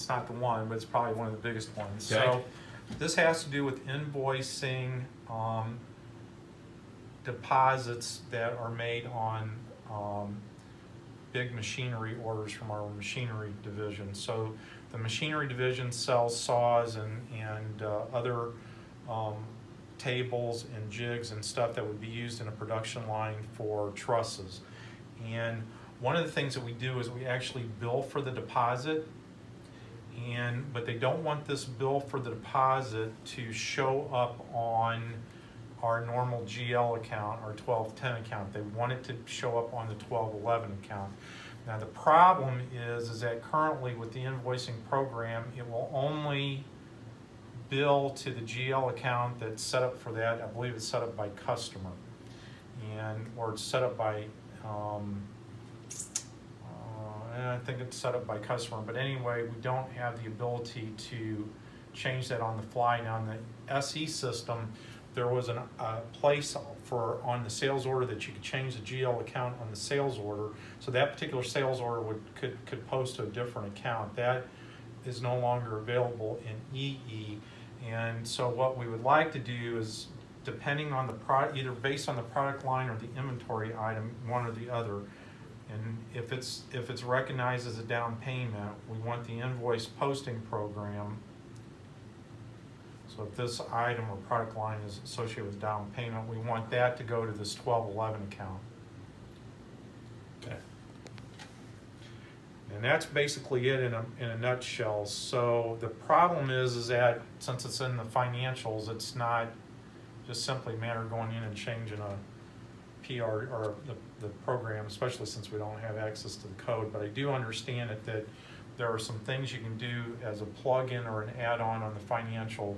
it's not the one, but it's probably one of the biggest ones. Okay. So this has to do with invoicing deposits that are made on big machinery orders from our machinery division. So the machinery division sells saws and other tables and jigs and stuff that would be used in a production line for trusses. And one of the things that we do is we actually bill for the deposit, but they don't want this bill for the deposit to show up on our normal GL account, our 1210 account. They want it to show up on the 1211 account. Now the problem is that currently with the invoicing program, it will only bill to the GL account that's set up for that. I believe it's set up by customer, or it's set up by, I think it's set up by customer. But anyway, we don't have the ability to change that on the fly. Now in the SE system, there was a place on the sales order that you could change the GL account on the sales order. So that particular sales order could post to a different account. That is no longer available in EE. And so what we would like to do is, depending on the product, either based on the product line or the inventory item, one or the other. And if it's recognized as a down payment, we want the invoice posting program. So if this item or product line is associated with down payment, we want that to go to this 1211 account. Okay. And that's basically it in a nutshell. So the problem is that since it's in the financials, it's not just simply a matter of going in and changing a PR or the program, especially since we don't have access to the code. But I do understand that there are some things you can do as a plug-in or an add-on on the financial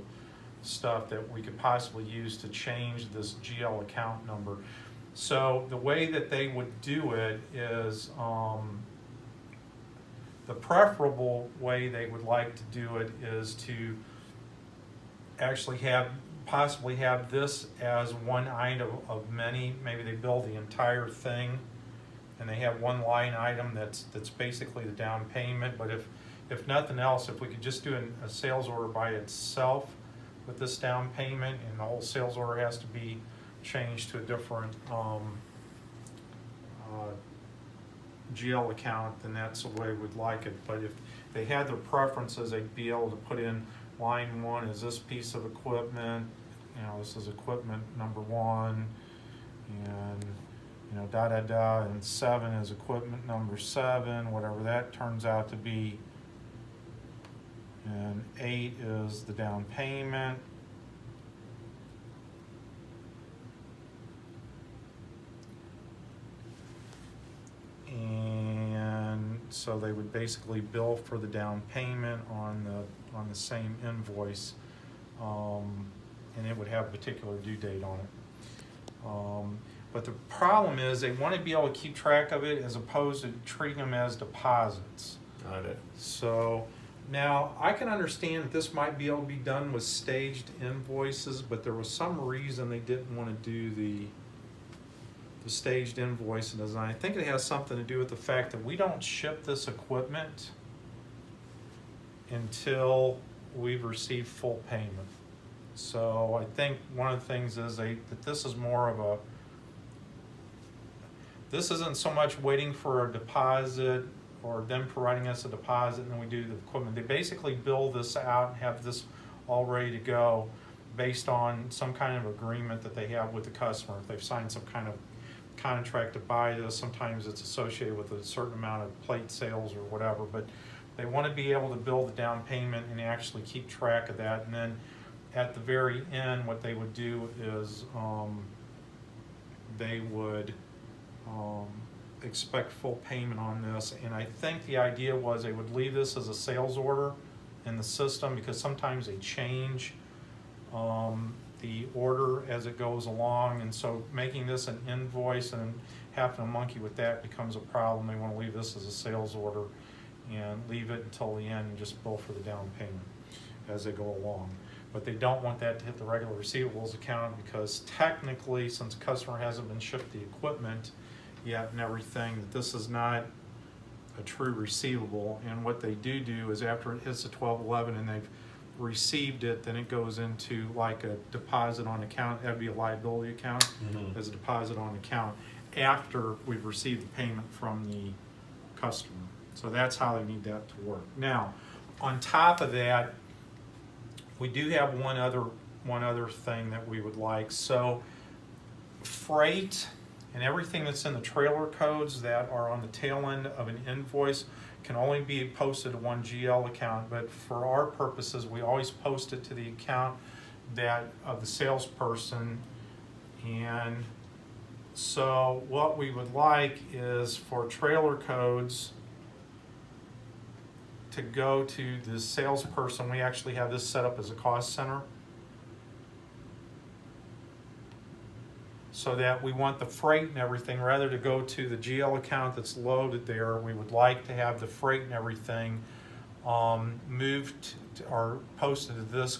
stuff that we could possibly use to change this GL account number. So the way that they would do it is, the preferable way they would like to do it is to actually possibly have this as one item of many. Maybe they bill the entire thing and they have one line item that's basically the down payment. But if nothing else, if we could just do a sales order by itself with this down payment, and the whole sales order has to be changed to a different GL account, then that's the way we'd like it. But if they had their preferences, they'd be able to put in line 1 is this piece of equipment, this is equipment number 1, and and 7 is equipment number 7, whatever that turns out to be, and 8 is the down payment. And so they would basically bill for the down payment on the same invoice, and it would have a particular due date on it. But the problem is they want to be able to keep track of it as opposed to treating them as deposits. Got it. So now I can understand that this might be able to be done with staged invoices, but there was some reason they didn't want to do the staged invoice design. I think it has something to do with the fact that we don't ship this equipment until we've received full payment. So I think one of the things is that this is more of this isn't so much waiting for a deposit or them providing us a deposit and then we do the equipment. They basically bill this out and have this all ready to go based on some kind of agreement that they have with the customer. If they've signed some kind of contract to buy this, sometimes it's associated with a certain amount of plate sales or whatever, but they want to be able to bill the down payment and actually keep track of that. And then at the very end, what they would do is they would expect full payment on this. And I think the idea was they would leave this as a sales order in the system, because sometimes they change the order as it goes along, and so making this an invoice and having to monkey with that becomes a problem. They want to leave this as a sales order and leave it until the end and just bill for the down payment as they go along. But they don't want that to hit the regular receivables account, because technically, since the customer hasn't been shipped the equipment yet and everything, that this is not a true receivable. And what they do is after it hits the 12/11 and they've received it, then it goes into like a deposit on account. That'd be a liability account Mhm. as a deposit on account after we've received the payment from the customer. So that's how they need that to work. Now, on top of that, we do have one other thing that we would like. So freight and everything that's in the trailer codes that are on the tail end of an invoice can only be posted to one GL account, but for our purposes, we always post it to the account that of the salesperson. And so what we would like is for trailer codes to go to the salesperson. We actually have this set up as a cost center, so that we want the freight and everything, rather to go to the GL account that's loaded there, we would like to have the freight and everything moved or posted to this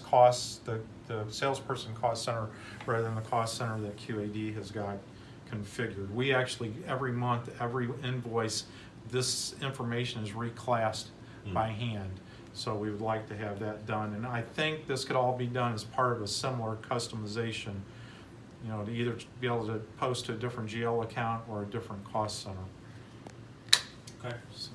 the salesperson cost center, rather than the cost center that QAD has got configured. We actually, every month, every invoice, this information is reclassed by hand. So we would like to have that done. And I think this could all be done as part of a similar customization, you know, to either be able to post to a different GL account or a different cost center. Okay. So